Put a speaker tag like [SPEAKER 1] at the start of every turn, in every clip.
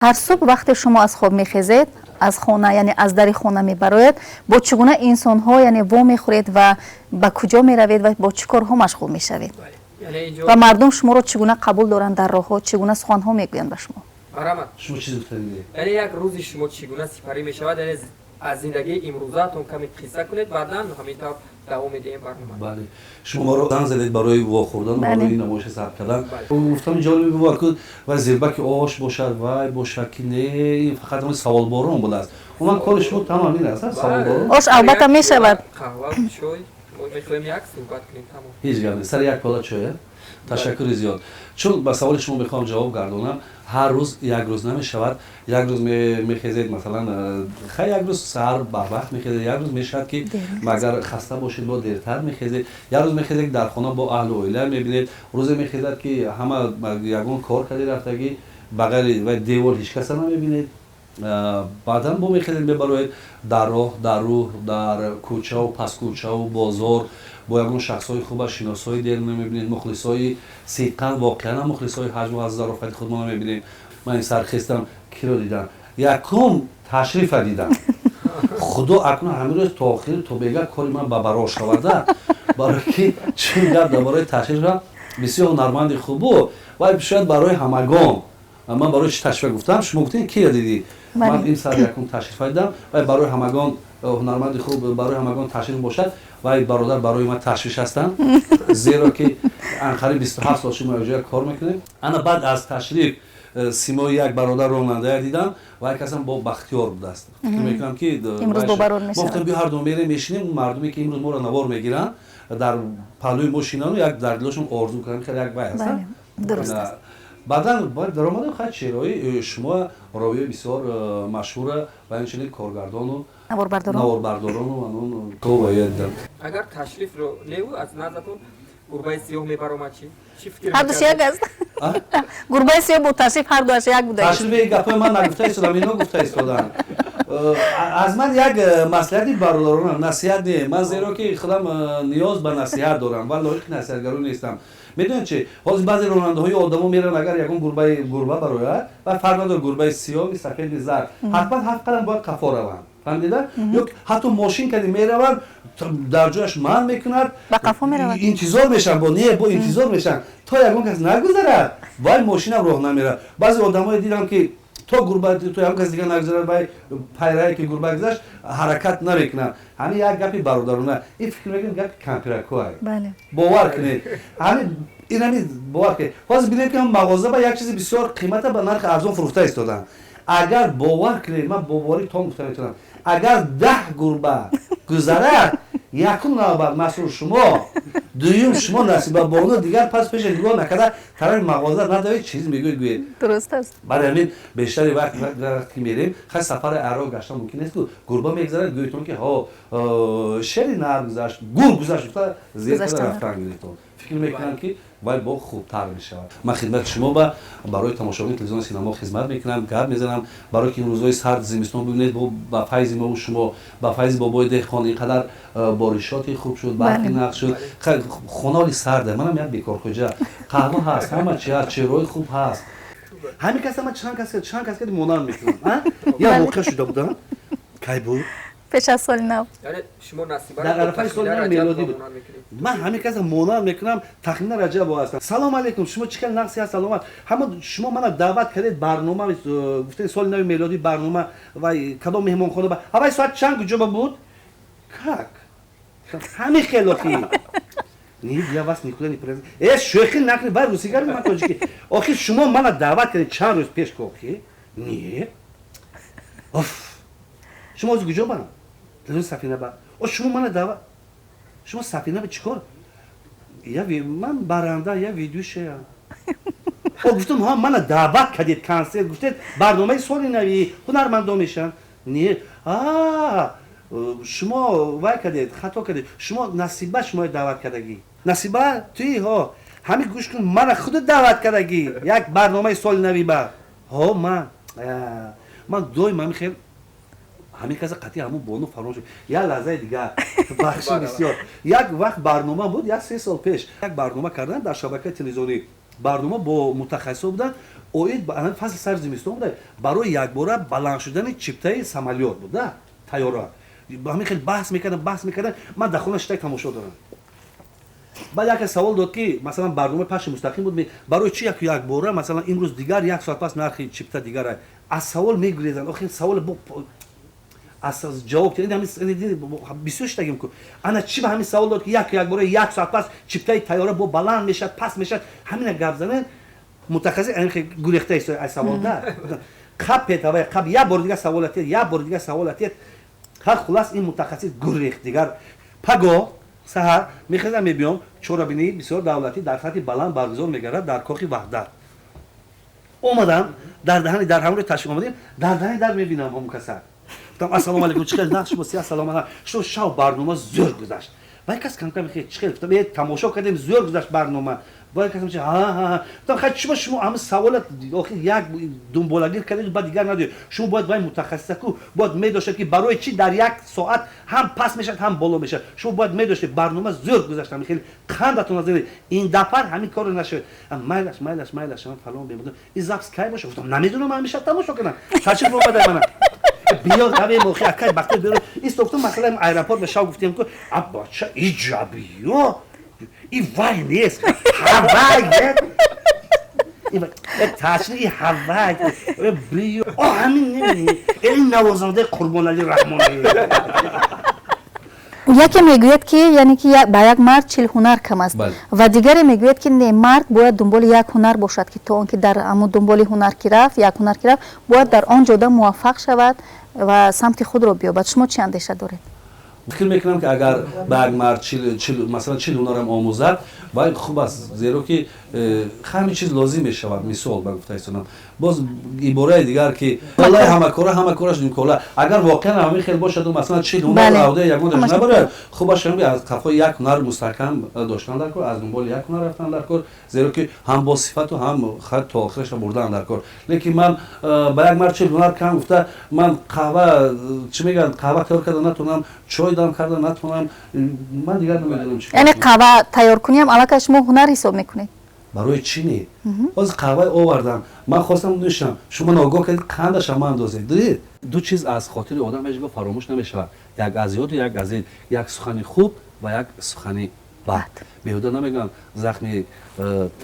[SPEAKER 1] ҳар субҳ вақте шумо аз хоб мехезед, аз хона, яъне аз дари хона мебароед, бо чӣ гуна инсонҳо яъне вомехӯред ва ба куҷо меравед ва бо чӣ корҳо машғул мешавед? ва мардум шуморо чӣ гуна қабул доранд дар роҳҳо, чӣ гуна суханҳо мегӯянд ба шумо?
[SPEAKER 2] Марамат,
[SPEAKER 3] шумо чиз гуфтед?
[SPEAKER 2] яъне як рӯзи шумо чӣ гуна сипарӣ мешавад, яъне аз зиндагии имрӯзаатон каме қисса кунед, баъдан ҳаминтавр давом медиҳем барнома.
[SPEAKER 3] Бале. Шумо маро зан задед барои вохӯрдан, барои намоиш сарф кардан. Гуфтам ҷолиб бувакуд ва зирбаки ош бошад, вай бошад ки не, ин фақат ҳамин саволборон будааст. Уман кори шумо тамом ин аст, саволборон.
[SPEAKER 1] Ош албатта мешавад.
[SPEAKER 2] Қаҳва, чой, мехоҳем як суҳбат кунем тамом.
[SPEAKER 3] Ҳеҷ гап нест. Сари як пиёла чой. Ташаккури зиёд. Чун ба саволи шумо мехоҳам ҷавоб гардонам. ҳар рӯз як рӯз намешавад. Як рӯз мехезед, масалан, як рӯз саҳар барвақт мехезед, як рӯз мешавад ки агар хаста бошед бо дертар мехезед, як рӯз мехезед ки дар хона бо аҳлу оила мебинед, рӯзе мехезад ки ҳама ягон кор карди рафтагӣ ба ғайри ва девор ҳеҷ каса намебинед. Баъдан бо мехезед мебароед дар роҳ, дар рӯҳ, дар кӯчаву паскӯчаву бозор бо ягон шахсҳои хуба шиносои дерна мебинед, мухлисои сидқан, воқеан мухлисои ҳаҷму аз зарофати худ мо мебинем. Ман ин сархестам киро дидам? Якум ташрифа дидам. Худо акнун ҳамин рӯз то охир то бега кори ман ба барош оварда, барои ки чун гап дар бораи ташрифа бисёр ҳунарманди хубу ва шояд барои ҳамагон. Ман барои чӣ ташрифа гуфтам? Шумо гуфтед кия дидӣ? Ман ин сар якум ташрифа дидам ва барои ҳамагон ҳунарманди хуб, барои ҳамагон ташриф бошад ва бародар барои ман ташвиш ҳастанд, зеро ки анқариб 27 сол шумо ҷоя кор мекунем. Ана баъд аз ташриф симои як бародар ронандая дидам ва як касам бо бахтиёр будааст. Фикр мекунам ки
[SPEAKER 1] имрӯз бо барор мешавад.
[SPEAKER 3] Гуфтам биё ҳарду мерем мешинем, мардуме ки имрӯз моро навор мегиранд дар паҳлӯи мо шинану як дар дилошон орзу кардам ки як вай ҳастанд.
[SPEAKER 1] Дуруст аст.
[SPEAKER 3] баъдан бояд даромадам хат шероӣ, шумо ровиёи бисёр машҳура ва инчунин коргардону наворбардорону анон коваед дидам.
[SPEAKER 2] Агар ташрифро леву аз назатон гурбаи сиёҳ мебаромад чӣ? Чӣ фикр
[SPEAKER 1] ҳардуш як аст. Гурбаи сиёҳ бо ташриф ҳардуаш як буда.
[SPEAKER 3] Ташрифи гапои ман нагуфта истодам, ино гуфта истоданд. аз ман як маслиҳати бародарона насиҳат не, ман зеро ки худам ниёз ба насиҳат дорам ва лоиқи насиҳатгарӣ нестам. Медонед чи ҳозир баъзе ронандаҳои одамо меран, агар ягон гурба барояд ва фарқ надорад гурбаи сиёҳи сафеди зар, ҳатман 7 қадам бояд қафо раванд. фаҳмида? ё ҳатто мошин кади мераванд, дар ҷояш манъ мекунад,
[SPEAKER 1] ба қафо меравад.
[SPEAKER 3] интизор мешаванд, бо интизор мешаванд то ягон кас нагузарад, вай мошинам роҳ намерад. баъзе одамое дидам ки то гурба то ягон кас дигар нагузарад, вай пайрае ки гурба гузашт ҳаракат намекунад. ҳамин як гапи бародарона, ин фикр мекунем гапи кампиракоай.
[SPEAKER 1] Бале.
[SPEAKER 3] бовар кунед. ҳамин бовар кунед. ҳозир бинем ки мағоза ба як чизи бисёр қимата ба нархи арзон фурӯхта истоданд. Агар бовар кунед, ман боварӣ то гуфта метавонам, агар 10 гурба гузарад, якум навбат масъул шумо, дуюм шумо насиба бону, дигар пас пеша нигоҳ накарда тарафи мағоза надавед чиз мегӯед.
[SPEAKER 1] Дуруст аст.
[SPEAKER 3] барои ҳамин бештари вақт ки мерем, хай сафари аро гашта мумкин нест ки гурба мегзарад гӯетон ки шери нар гузашт, гур гузашт, зер када рафтан гирифтон. фикр мекунам ки вай бо хубтар мешавад. Ман хидмати шумо барои тамошобини телевизиони синамо хизмат мекунам, гап мезанам, барои ки ин рӯзҳои сард зимистон бибинед ба файзи мо шумо, ба файзи бобои деҳқон инқадар боришоти хуб шуд, барқи нақш шуд. хонаоли сарда, манам як бекорхоҷа, қаҳва ҳаст, ҳама чи ҳаст, чойрои хуб ҳаст. ҳамин каса ман чанд кас монанд мекунам. як воқеа шуда будам, кай буд?
[SPEAKER 1] пеш аз соли нав.
[SPEAKER 2] Яъне шумо насиба
[SPEAKER 3] дар арафаи соли нав мелодӣ буд. ман ҳамин каса монанд мекунам, тахмина раҷаб ҳастам. салом алейкум, шумо чӣ кар нақси ҳаст, саломат. ҳама шумо мана даъват кардед барнома, гуфтед соли нави мелодӣ барнома ва кадом меҳмонхона ба ҳавай соат чанд куҷоба буд? как? ҳамин хелохӣ. я вас никуда не презент. шӯхӣ накунед, вай русигар ман тоҷикӣ. охир шумо мана даъват кардед чанд рӯз пеш кохӣ? не. шумо ҳозир куҷо барам? сафина ба шумо мана даъват. шумо сафина ба чӣ кор? ман баранда я видеошеям. гуфтам ҳа мана даъват кардед консерт, гуфтед барномаи соли нави ҳунармандон мешаванд. не. шумо вай кардед, хато кардед. шумо насиба шумо даъват кардагӣ. насиба туи ҳамин гӯш кун, мана худ даъват кардагӣ як барномаи соли нави ба ман доим ҳамин ҳамин каса қатъи ҳамун бону фаромӯш шуд. як лаҳзаи дигар бахши бисёр. як вақт барнома буд, як 3 сол пеш, як барнома кардан дар шабакаи телевизионӣ. барнома бо мутахассисо буданд оид ба фасли сар зимистон буда барои якбора баланд шудани чиптаи самолёт буда тайёра ҳамин хел баҳс мекардан ман дар хона шитаи тамошо дорам баъд яке савол дод ки масалан барнома паши мустақим буд барои чи якбора масалан имрӯз дигар 1 соат пас нархи чипта дигар аз савол мегурезанд охир савол аз ҷавоб бисёр шитагим ку ана чи ба ҳамин савол дод ки якбора 1 соат пас чиптаи тайёра бо баланд мешавад паст мешавад ҳамина гап занед мутахассис гурехта истояд аз савол да қаб петавай қаб як бор дигар савол атед ҳар хулас ин мутахассис гурехт дигар паго саҳар мехезам мебиём чорабинии бисёр давлатӣ дар сатҳи баланд баргузор мегардад дар кохи ваҳдат омадам дар ҳамрои ташвиқ омадем дар даҳани дар мебинам ҳамон каса гуфтам ассалому алайкум чӣ хел нақш боси ассалому алайкум шо шав барнома зӯр гузашт вай кас камкам мехе чӣ хел гуфтам тамошо кардем зӯр гузашт барнома вай кас мечи ҳа гуфтам хай шумо ҳамин саволат охир як дунболагир кардед баъд дигар надоед шумо бояд вай мутахассисаку бояд медоштед ки барои чи дар 1 соат ҳам паст мешавад ҳам боло мешавад шумо бояд медоштед барнома зӯр гузашт ҳамин хел қандатон назаред ин дафар ҳамин корро нашавед майлаш фалон бемудам ин запис кай боша гуфтам намедонам ман мешавад тамошо кунам ташриф омадай мана биё ҳаве мохи акай бахте беро истофтум масалан аэропорт бешав гуфтем ку абача иҷабиё и вай нест ҳавай ташри ҳавай биё ҳамин неми ин навозандаи қурбонали раҳмони
[SPEAKER 1] яке мегӯяд ки яъне ки ба як мард 40 ҳунар кам аст ва дигаре мегӯяд ки не мард бояд дунболи як ҳунар бошад ки то он ки дар ҳамон дунболи ҳунар ки рафт як ҳунар ки рафт бояд дар он ҷода муваффақ шавад ва самти худро биёбад шумо чӣ андеша доред
[SPEAKER 3] фикр мекунам ки агар ба як мард масалан 40 ҳунарам омӯзад вай хуб аст зеро ки ҳамин чиз лозим мешавад мисол ба гуфта истонам боз ибораи дигар ки валлаи ҳама кораш нимкола агар воқеан ҳамин хел бошад масалан 40 ҳунар авда ягон набарад хубаш аз қафои як ҳунар мустаҳкам доштан дар кор аз дунболи як ҳунар рафтан дар кор зеро ки ҳам бо сифату ҳам хат то охираша бурдан дар кор лекин ман ба як мард 40 ҳунар кам гуфта ман қаҳва чӣ мегӯянд қаҳва тайёр карда натонам чой дам карда натонам ман дигар намедонам чӣ
[SPEAKER 1] яъне қаҳва тайёр кунем аллакай шумо ҳунар ҳисоб мекунед
[SPEAKER 3] барои чӣ не ҳозир қаҳваи овардам ман хостам нӯшам шумо ногоҳ кардед қандаша ма андозед дидед ду чиз аз хотири одам ҳеҷ гоҳ фаромӯш намешавад як аз ёду як аз ин як сухани хуб ва як сухани бад беҳуда намегӯям захми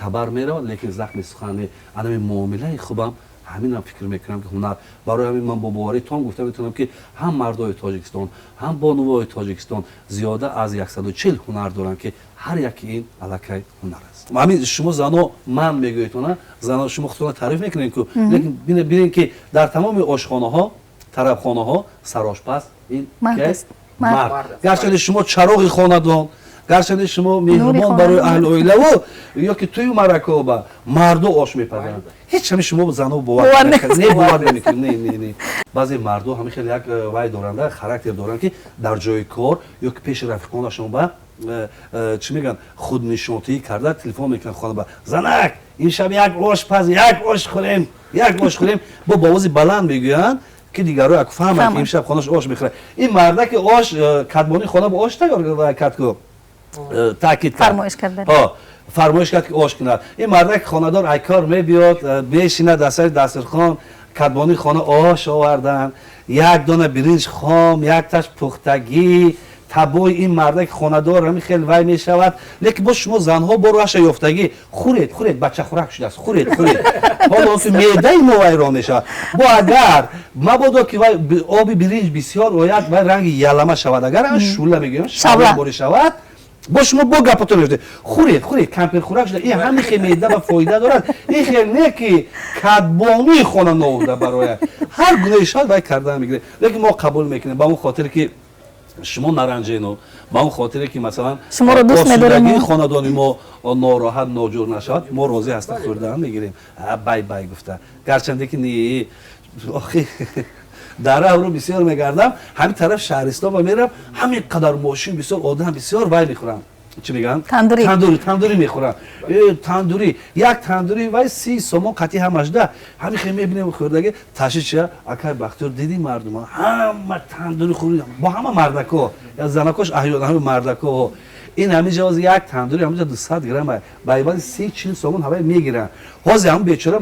[SPEAKER 3] табар меравад лекин захми сухани анами муомилаи хубам ҳаминам фикр мекунам ки ҳунар барои ҳамин ман бо боварии том гуфта метавонам ки ҳам мардои тоҷикистон ҳам бонувои тоҷикистон зиёда аз 140 ҳунар доранд ки ҳар яки ин аллакай ҳунар аст ҳамин шумо зано ман мегӯедона зано шумо худтона таъриф мекунед ку лекин бинед ки дар тамоми ошхонаҳо тарабхонаҳо сарошпаз ин мард гарчанде шумо чароғи хонадон гарчанде шумо меҳрубон барои аҳли оилаву ё ки тӯю маракоба марду ош мепазанд ҳеҷ ҳами шумо зано бовар намекунед баъзе мардо ҳамин хел як вай доранда характер доранд ки дар ҷои кор ё ки пеши рафиқонашон ба чӣ мегӯянд худнишонтӣ карда телефон мекунанд хона ба занак имшаб як ош хӯрем бо бовози баланд мегӯянд ки дигаро як фаҳманд ки имшаб хонаш ош мехӯрад ин марда ки ош кадбони хона бо ош тайёр кард ку таъкид кард фармоиш кард ки ош кунад ин марда ки хонадор айкор мебиёд мешинад дар сари дастархон кадбони хона ош овардан як дона биринҷ хом як таш пухтагӣ табои ин марда ки хонадор ҳамин хел вай мешавад лекин боз шумо занҳо бо раша ёфтагӣ хӯред бачахӯрак шудааст хӯред ҳоло ки меъдаи мо вайрон мешавад бо агар мабодо ки вай оби биринҷ бисёр ояд вай ранги ялама шавад агар шӯла мегӯям шавлабори шавад бо шумо бо гапотон мефтед хӯред камперхӯрак шуда ин ҳамин хел меъда ва фоида дорад ин хел не ки кадбонии хона навода барояд ҳар гунаи шавад вай кардан мегирад лекин мо қабул мекунем ба он хотире ки шумо наранҷено ба он хотире ки масалан осудагии хонадони мо нороҳат ноҷур нашавад мо розӣ ҳастем хӯрдан мегирем бай гуфта гарчанде ки не дар раҳро бисёр мегардам ҳамин тараф шаҳристон ва мерам ҳамин қадар мошин бисёр одам бисёр вай мехӯрам чӣ мегӯям тандурӣ мехӯрам тандурӣ як тандурӣ вай 30 сомон қатъи ҳамашда ҳамин хел мебинем хӯрдаги ташича акай бахтиёр диди мардума ҳама тандурӣ хӯридам бо ҳама мардако я занакош аҳёнаҳои мардако این همینجا از یک تندوری همینجا 200 گرم بایبان 30-40 سومون همه میگیرن حاضر هم بیچاره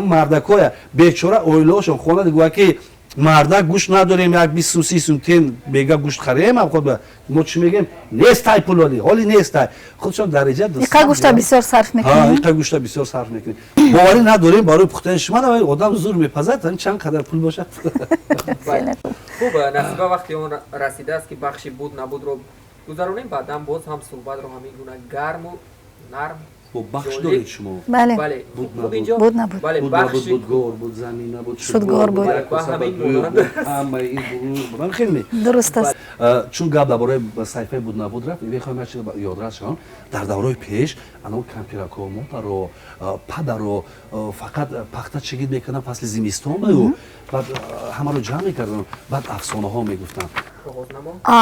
[SPEAKER 3] مردکای بیچاره اویلوشون خونه دیگه که مردک گوشت نداریم یک 20 سوم تین بیگا گوشت خریم هم خود ما چی میگیم نیست تای پولولی حالی نیست تای خودشون درجه 200
[SPEAKER 1] اینقدر گوشت بسیار صرف
[SPEAKER 3] ها
[SPEAKER 1] میکنیم.
[SPEAKER 3] اینقدر گوشت بسیار صرف میکنیم باوری نداریم برای پختن شما آدم زور میپزد چند قدر پول باشد.
[SPEAKER 1] خیلی خوب.
[SPEAKER 2] خوب نصیبه وقتی اون رسیده است که بخشی بود نبود رو گذرونیم بعدم باز هم صحبت رو همین گونه گرم و نرم
[SPEAKER 3] با بخش
[SPEAKER 2] جالب.
[SPEAKER 3] دارید شما
[SPEAKER 1] بله
[SPEAKER 2] بله
[SPEAKER 3] بود
[SPEAKER 2] خوب
[SPEAKER 3] نبود.
[SPEAKER 2] اینجا
[SPEAKER 1] بود نبود.
[SPEAKER 2] بله
[SPEAKER 3] بود نبود
[SPEAKER 2] بخشی
[SPEAKER 3] بود گور بود زمین نبود
[SPEAKER 1] شد گور بود.
[SPEAKER 3] بله
[SPEAKER 2] با همین بود.
[SPEAKER 3] همه این بود خیلی
[SPEAKER 1] درست است.
[SPEAKER 3] چون گپ درباره صحیفه بود نبود رفت میخوایم چیز یادداشت شم در دوره پیش اون کمپیراکو موتارو پدرو فقط پخته چگید میکردن فصل زمستون بود بعد همه رو جمع میکردن بعد افسانه ها میگفتن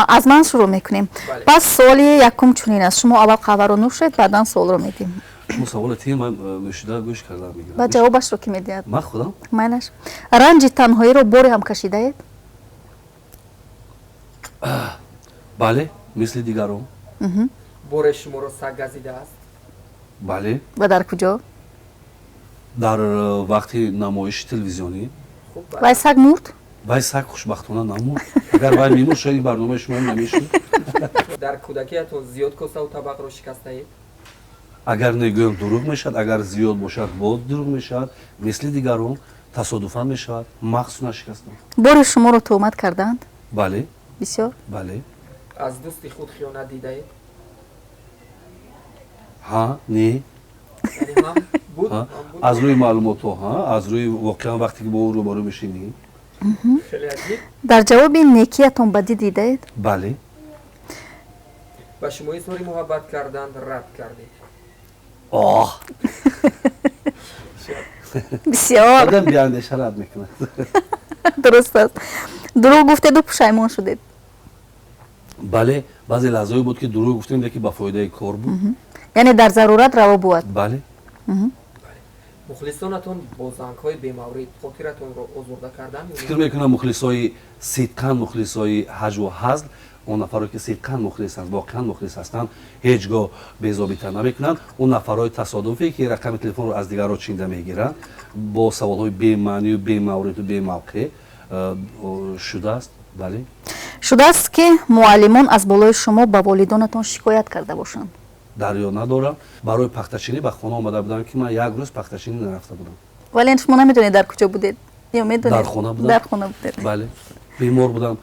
[SPEAKER 1] از من شروع میکنیم.
[SPEAKER 2] بله.
[SPEAKER 1] پس سوالی یکم چنین است. شما اول قهوه رو نوشید بعدا سوال رو میدیم.
[SPEAKER 3] شما سوال تیم من نوشیده گوش کردم میگم
[SPEAKER 1] و جوابش رو که میدید.
[SPEAKER 3] من خودم
[SPEAKER 1] مالش رنج تنهایی رو باری هم کشیده اید؟
[SPEAKER 3] بله مثل دیگران
[SPEAKER 2] بور شما رو سگ گزیده است
[SPEAKER 3] بله
[SPEAKER 1] و در کجا؟
[SPEAKER 3] در وقتی نمایش تلویزیونی
[SPEAKER 2] خوب
[SPEAKER 1] وای سگ مرد؟
[SPEAKER 3] وای سگ خوشبختانه نمود اگر وای میمون شاید این برنامه شما نمیشد
[SPEAKER 2] در کودکیتون زیاد کاسه و طبق رو شکسته اید
[SPEAKER 3] اگر نگویم دروغ میشد اگر زیاد باشد بود دروغ میشد مثل دیگران تصادفا میشود مغز نشکستم
[SPEAKER 1] بار شما رو تهمت کردند؟
[SPEAKER 3] بله
[SPEAKER 1] بسیار.
[SPEAKER 3] بله
[SPEAKER 2] از دوستی خود خیانت دیده اید
[SPEAKER 3] ها نه
[SPEAKER 2] یعنی هم بود
[SPEAKER 3] ها
[SPEAKER 2] هم بود
[SPEAKER 3] از روی معلومات ها از روی واقعا وقتی که با او روبرو میشینی
[SPEAKER 2] خیلی عجیب
[SPEAKER 1] در جواب این نیکیتون بدی دیده اید؟
[SPEAKER 3] بله
[SPEAKER 2] و شما اظهار محبت کردند رد کردید
[SPEAKER 3] آه
[SPEAKER 1] بسیار
[SPEAKER 3] آدم بیاندیشه رد میکنه
[SPEAKER 1] درست است. دروغ گفتید و پشیمان شدید؟
[SPEAKER 3] بله بعضی لحظه‌ای بود که دروغ گفتیم که با فایده کار بود
[SPEAKER 1] یعنی در ضرورت روا بود.
[SPEAKER 3] بله
[SPEAKER 2] مخلصانتون با زنگ‌های بی‌مورد خاطرتون رو آزرده کردن
[SPEAKER 3] فکر میکنم مخلصای صدقاً مخلصای حج و هزل اون نفرایی که صدقاً مخلص هستند واقعاً مخلص هستند هیچگاه بی‌ضابطه نمیکنند اون نفرای تصادفی که رقم تلفن رو از دیگران چینده میگیرند با سوالهای بی‌معنی و بی‌مورد و بی‌موقع شده است بله
[SPEAKER 1] شده است که معلمان از بالای شما به والدانتان شکایت کرده باشند؟
[SPEAKER 3] دریا ندارم برای پختچینی به خانه آمده بودم که من یک روز پختچینی نرفته بودم
[SPEAKER 1] ولی شما نمیدونید در کجا بودید؟ یا میدونید؟
[SPEAKER 3] در خانه بودم.
[SPEAKER 1] در خانه بودید.
[SPEAKER 3] بله بیمار بودم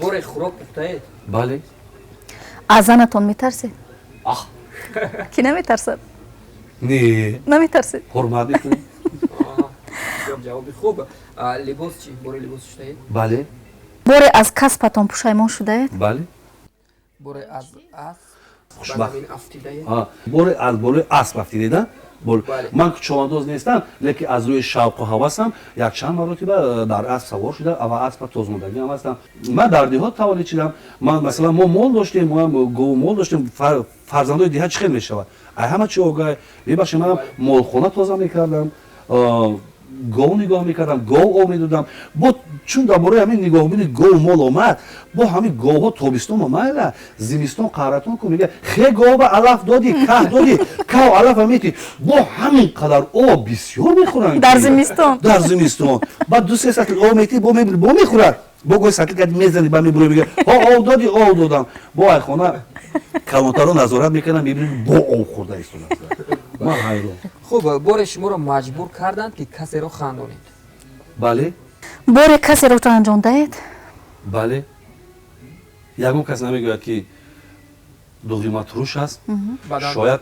[SPEAKER 2] بور خوراک پخته اید
[SPEAKER 3] بله
[SPEAKER 1] از زنتون میترسید؟
[SPEAKER 3] آه
[SPEAKER 1] کی نمیترسد؟
[SPEAKER 3] نه
[SPEAKER 1] نمیترسید؟
[SPEAKER 3] حرمت میکنیم
[SPEAKER 2] بسیار جوابی خوب لباس چی؟ بور لباس شده اید
[SPEAKER 3] بله
[SPEAKER 1] بار از کسبتان پشیمان شده اید؟
[SPEAKER 3] بله
[SPEAKER 2] بور از
[SPEAKER 3] خوشبخت.
[SPEAKER 2] زمین افتیده اید
[SPEAKER 3] از بالای اسب افتیدم
[SPEAKER 2] بله.
[SPEAKER 3] من چوانداز نیستم لیکن از روی شوق و هوسم یک چند مرتبه در اسب سوار شدم و اسب توزمودگی هم هستم من در دیهات تولید شدم من مثلا ما مول داشتیم ما گو مول داشتیم فرزندای دیهات چه خیلی میشود همه چی اوگای ببخشید من مول خونه توزه میکردم گو نگاه میکردم گو او میدادم با چون درباره همین نگاه بینید گو مول اومد با همین گوها تابستون اومد زمستون قهرتون کو میگه خیلی گو به علف دادی که دادی که علف میتی با همین قدر او بسیار میخورن
[SPEAKER 1] در زمستون
[SPEAKER 3] در زمستون بعد دو سه ساعت او میتی با میخورن با گوی ساعت قد میزنی با میبره میگه او دادی او دادم با ای خونه کلانترو نظارت میکنم میبینید با او خورده است من حیران
[SPEAKER 2] خوب بور شما رو مجبور کردند که کسی رو خندانید
[SPEAKER 3] بله
[SPEAKER 1] بار کسی رو رنجانده اید؟
[SPEAKER 3] بله یکم کس نمیگوید که دوغی ما تروش است شاید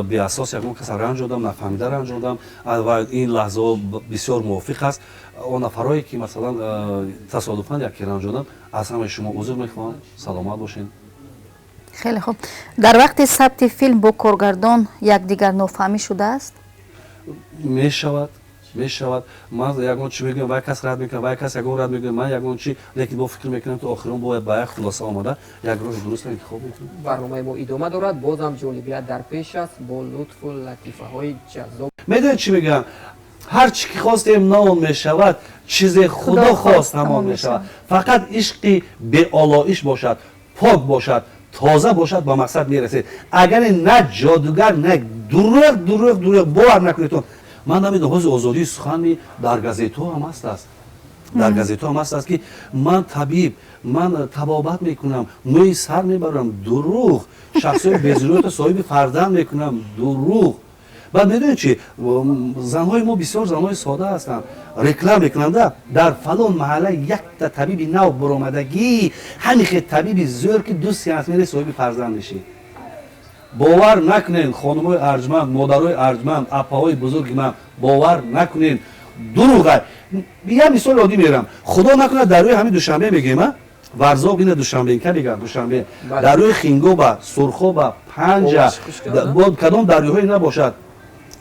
[SPEAKER 3] بی اساس یکم کس رنج دادم نفهمیده رنج دادم و این لحظه بسیار موافق است اون نفرایی که مثلا تصادفاً یکی رنج دادم از همه شما عذر میخوام سلامت باشین
[SPEAKER 1] خیلی خوب. در وقت ثبت فیلم با کارگردان یکدیگر نافهمی شده است؟
[SPEAKER 3] میشود من یکم چی میگم وای کس رد میکنه وای کس یکم رد میکنه من یکم چی لیکن با فکر میکنم تو آخرون باید با یک خلاصه آمده یک راه درست انتخاب میکنم
[SPEAKER 2] برنامه ما ادامه دارد بازم جالبیت در پیش است با لطف و لطیفه های جذاب
[SPEAKER 3] میدونید چی میگم هر چی که خواستیم نام میشود چیز خدا خواست نام میشود فقط عشقی به آلایش باشد پاک باشد تازه باشد با مقصد میرسید. اگر نه جادوگر نه دروغ باور نکنید. من نمیدونم حوز آزادی سخن در گازیتو هم است. در گازیتو هم است که من طبیب، من طبابت میکنم، موی سر میبرم، دروغ. شخصی بزرگ صاحب فرزند میکنم، دروغ. بعد میدونید چی؟ زنهای ما بسیار زنهای ساده هستند. رکلام میکنند در فلان محله یک تا طبیب نو برآمدگی، همین طبیب زور که دوستی هست میره صاحب فرزند میشی. باور نکنین خانمای ارجمند، مادرای ارجمند، اپاهای بزرگ من باور نکنین. دروغه. یه مثال عادی میرم. خدا نکنه در روی همین دوشنبه میگیم ورزاق اینه دوشنبه این که میگم دوشنبه در روی خینگوبه، سرخوبه، پنجه کدام دریاهایی نباشد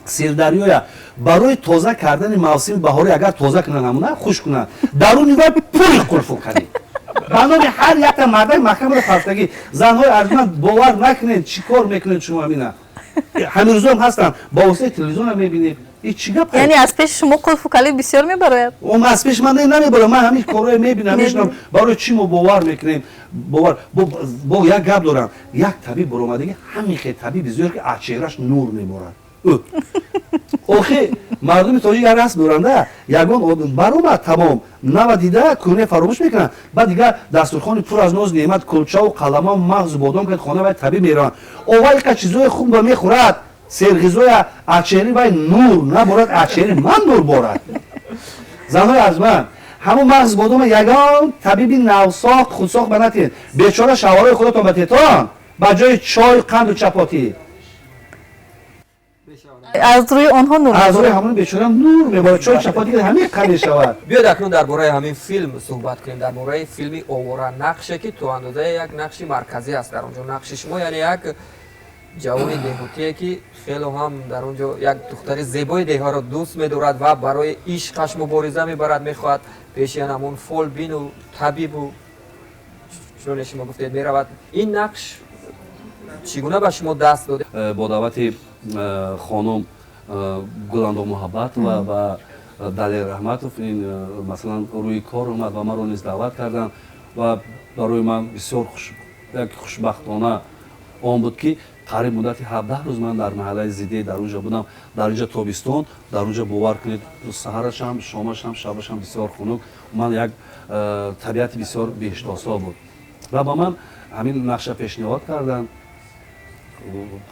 [SPEAKER 3] سیردریای برای تازه کردن موسم بهاری اگر تازه کنن همونه خوش کنن درون نگاه پول قلفو کنی بنابراین هر یک مرد محکم فرستگی زنهای ارجمند باور نکنین چیکار میکنین شما همینا همین روزا هم هستن با واسطه تلویزیون هم میبینید این چی گپ
[SPEAKER 1] یعنی از پیش شما قلف کلی بسیار میبراید
[SPEAKER 3] اون از پیش من نمیبرم من همین کارو میبینم میشنم برای چی ما باور میکنیم باور با یک گپ دارم یک طبیب برآمدگی همین طبیب زیر که از چهرهش نور میبارد آخه مردم تاجیک هر رسم دارنده یگان برآمد تمام نودیده کنه فراموش میکنن بعد دیگه دسترخوان پر از ناز نعمت کلچه و قلمه و مغز بادام که خانه باید طبیب میرن اول که چیزای خوب به میخورد سرغیزای اچهری باید نور نبارد اچهری من نور بارد زنهای ارجمند همون مغز بادام یگان طبیب نوساخت خودساخت بنتین بیچاره شوارای خودتون بتیتان با جای چای قند و چپاتی
[SPEAKER 1] از روی آنها نور
[SPEAKER 3] از روی همون بیچاره نور میباره چای چپاتی که همین قند شود
[SPEAKER 2] بیاید اکنون درباره همین فیلم صحبت کنیم درباره فیلم اوورا نقشه که تو اندازه یک نقش مرکزی است در اونجا نقش شما یعنی یک جوان دهوتیه که خیلی هم در اونجا یک دختر زیبای دیها رو دوست می‌دارد و برای عشقش مبارزه میبرد میخواهد پیش همون فول بین و طبیب و چون شما گفتید میرود این نقش چگونه به شما دست داده
[SPEAKER 3] با دعوت خانم گلاندو محبت و دلیل رحمتوف این مثلا روی کار اومد و من رو نیز دعوت کردن و برای من بسیار خوشبختانه آن بود که قریب مدت 17 روز من در محله زیده در اونجا بودم در اونجا تابستان در اونجا باور کنید سحرش هم شامش هم شبش هم بسیار خنک من یک طبیعت بسیار بهشتاسا بود و با من همین نقشه پیشنهاد کردن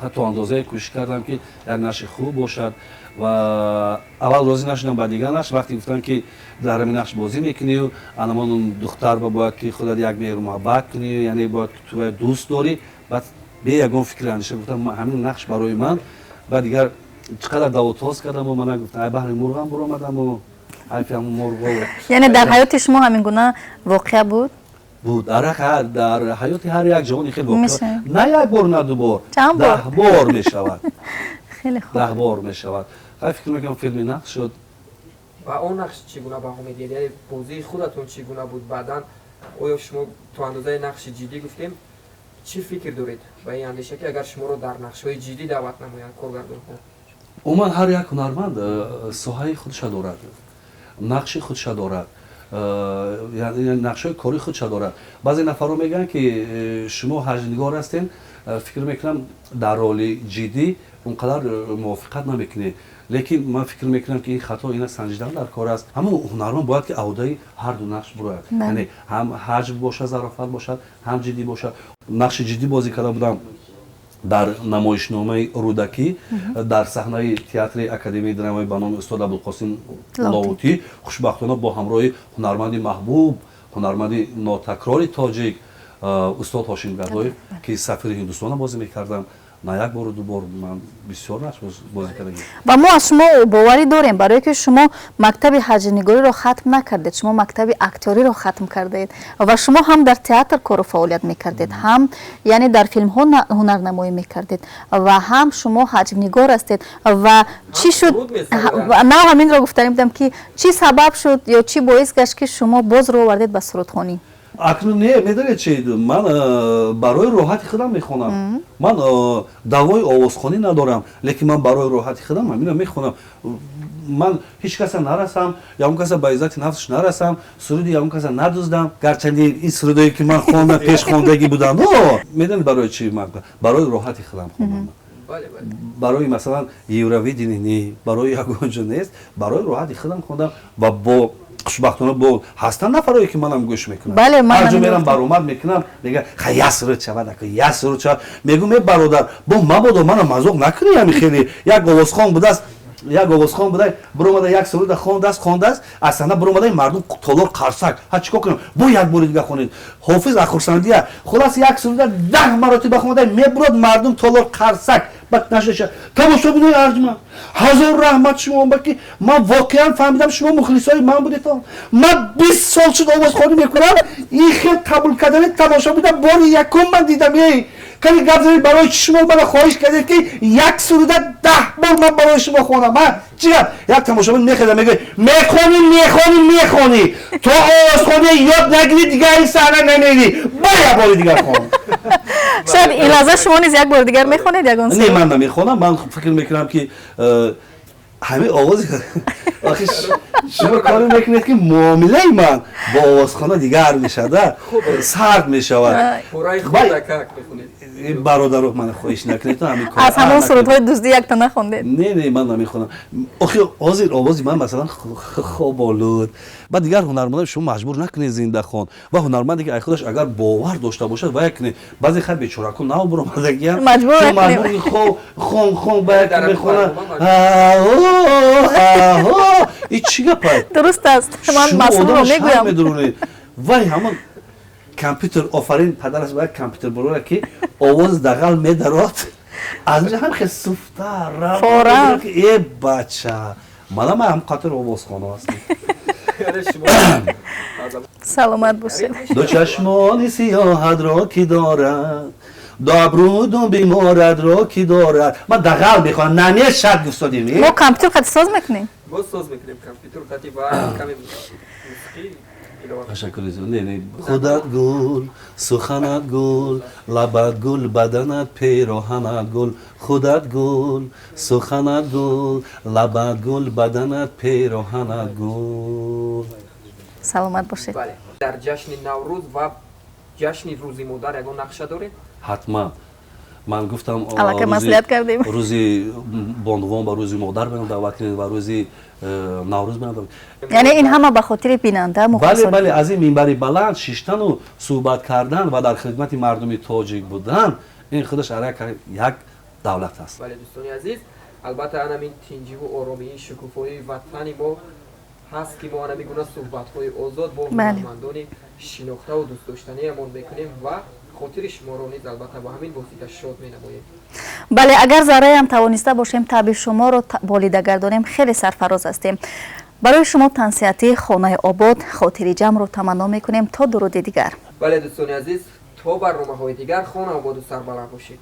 [SPEAKER 3] حتی اندازه کوشش کردم که یک نقش خوب باشد و اول راضی نشدم بعد دیگه نقش وقتی گفتن که در همین نقش بازی میکنی و اون دختر باید که خودت یک مهر محبت کنی یعنی باید تو دوست داری بعد به یگان فکر اندیشه گفتم همین نقش برای من و دیگر چقدر دعوت تاز کردم و من گفتم ای بحر مرغ هم برآمدم و حیف همون مرغ
[SPEAKER 1] یعنی در حیات شما همین گونه واقعه بود
[SPEAKER 3] در حیات هر یک جوانی خیلی واقعه نه یک بار نه دو بار 10 بار میشود
[SPEAKER 1] خیلی خوب
[SPEAKER 3] 10 بار میشود فکر میکنم فیلم نقش شد
[SPEAKER 2] و اون نقش چگونه به هم میدید یعنی بازی خودتون چگونه بود بعداً آیا شما تو اندازه نقش جدی گفتیم چی فکر دارید و این اندیشه که اگر شما رو در نقش‌های جدی دعوت نمایند کارگردان‌ها
[SPEAKER 3] عموما هر یک هنرمند ساحه خودش دارد نقش خودش دارد یعنی نقشه کاری خودش دارد بعضی نفرها میگن که شما هجنگار هستین فکر میکنم در رول جدی اونقدر موافقت نمیکنید لیکن من فکر میکنم که این خطا اینا سنجیدن در کار است همون هنرمند باید که عهده هر دو نقش براید یعنی هم حجم باشه ظرافت باشد هم جدی باشد نقش جدی بازی کرده بودم در نمایشنامه رودکی در صحنه تئاتر اکادمی درامای به نام استاد ابوالقاسم لاوتی خوشبختانه با همراه هنرمند محبوب هنرمند ناتکرار تاجیک استاد هاشم گدای که سفیر هندوستان بازی میکردم نه یک بار دو بار من بسیار نقش بازی کردم
[SPEAKER 1] و ما از شما باوری داریم برای که شما مکتب حجرنگاری رو ختم نکردید شما مکتب اکتوری رو ختم کردید و شما هم در تئاتر کار و فعالیت میکردید هم یعنی در فیلم ها هنرنمایی میکردید و هم شما حجرنگار هستید و چی شد نه همین رو گفتم که چی سبب شد یا چی باعث گشت که شما باز رو آوردید به سرودخوانی
[SPEAKER 3] акнун не медонед чи ман барои роҳати худам мехонам. Ман давои овозхонӣ надорам, лекин ман барои роҳати худам ҳамина мехонам. Ман ҳеҷ каса нарасам, ягон каса ба иззати нафсиш нарасам, суруди ягон каса надуздам, гарчанде ин сурудое ки ман хонда пеш хондагӣ будам. Медонед барои чи ман? Барои роҳати худам хонам. барои масалан евровидение не, барои ягон ҷо нест, барои роҳати худам хондам ва бо хушбахтона бо ҳастан нафарое ки манам гӯш мекунам. Ҳар ҷо мерам баромад мекунам, мега я суруд шавад, я суруд шавад. Мегӯм бародар, бо мабодо манам мазоқ накунӣ, ҳами хеле як овозхон будааст, як овозхон буда биромада як суруда хондааст, асана биромада мардум толор қарсак. Ҳа чӣ кор кунам? Бо як бори дига хонед. Ҳофиз ахурсандия, хулас як суруда 10 маротиба хонда мебурад мардум толор қарсак. Бак нашаша. Тамошобинои арҷманд. ҳазор раҳмат шумо баки ман воқеан фаҳмидам шумо мухлисои ман будед. Ман 20 сол шуд овозхонӣ мекунам. Ин хел қабул кардани тамошобида бори якум ман дидам. Кани гап зани барои чи шумо мана хоҳиш кардед ки як суруда 10 бор ман барои шумо хонам. Чӣ гап? Як тамошобин мехеда мегӯяд мехонӣ. То овозхонӣ ёд нагирӣ дигар ин саҳна намери. Ба як бори дигар хон.
[SPEAKER 1] шояд ин лаҳза шумо низ як бори дигар мехонед ягон
[SPEAKER 3] не ман намехонам. Ман фикр мекунам ки ҳамин овози шумо кори мекунед ки муомилаи ман бо овозхона дигар мешавад, сард мешавад. бародаро ман хоҳиш накунед ҳамин кор.
[SPEAKER 1] аз ҳамон сурудҳои дуздӣ якта нахондед?
[SPEAKER 3] Не ман намехонам. охи ҳозир овози ман масалан хоб олуд. ба дигар ҳунармандон шумо маҷбур накунед зинда хон. ва ҳунарманде ки худаш агар бовар дошта бошад ва як баъзе хай бечоракун нав биромадагиам маҷбур хон ба як мехонад. ин чӣ гапад?
[SPEAKER 1] дуруст аст. ман масъулро мегӯям.
[SPEAKER 3] вай ҳамон компютер офарин падараш ба компютер бурора ки овоз дағал медарод. аз ҷа ҳам хе суфта рафора е бача. манам ҳам қатир овозхона ҳастам.
[SPEAKER 1] саломат бошед.
[SPEAKER 3] до чашмони сиёҳатро ки дорад, до абрӯду биморатро ки дорад. ман дағал мехоҳам, намешад гуфтодим.
[SPEAKER 1] мо компютер қати соз мекунем.
[SPEAKER 2] соз мекунем компютер қати ва каме мусиқӣ.
[SPEAKER 3] ташаккур. худат гул, суханат гул, лабат гул, баданат пироҳанат гул. худат гул, суханат гул, лабат гул, баданат пироҳанат гул.
[SPEAKER 1] саломат бошед.
[SPEAKER 2] дар ҷашни наврӯз ва ҷашни рӯзи модар ягон нақша доред?
[SPEAKER 3] ҳатман. ман гуфтам
[SPEAKER 1] аллакай маслиҳат кардем.
[SPEAKER 3] рӯзи бонувон ба рӯзи модар менам даъват кардем ва рӯзи наврӯз менам даъват.
[SPEAKER 1] яъне ин ҳама ба хотири бинанда мухлисон.
[SPEAKER 3] бале аз ин минбари баланд шиштану суҳбат кардан ва дар хидмати мардуми тоҷик будан ин худаш як давлат аст.
[SPEAKER 2] бале дӯстони азиз, албатта ҳамин тинҷиву оромии шукуфоии ватани мо ҳаст ки мо ҳамин гуна суҳбатҳои озод бо ҳунармандони шинохтаву дӯстдоштаниамон мекунем ва хотири шуморо низ албатта ба ҳамин восита шод менамоем.
[SPEAKER 1] бале агар зарраям тавониста бошем таъби шуморо болида гардонем хеле сарфароз ҳастем. барои шумо тансиҳати хонаи обод хотири ҷамъро таманно мекунем то дуруди дигар.
[SPEAKER 2] бале дӯстони азиз, то барномаҳои дигар хона ободу сарбаланд бошед.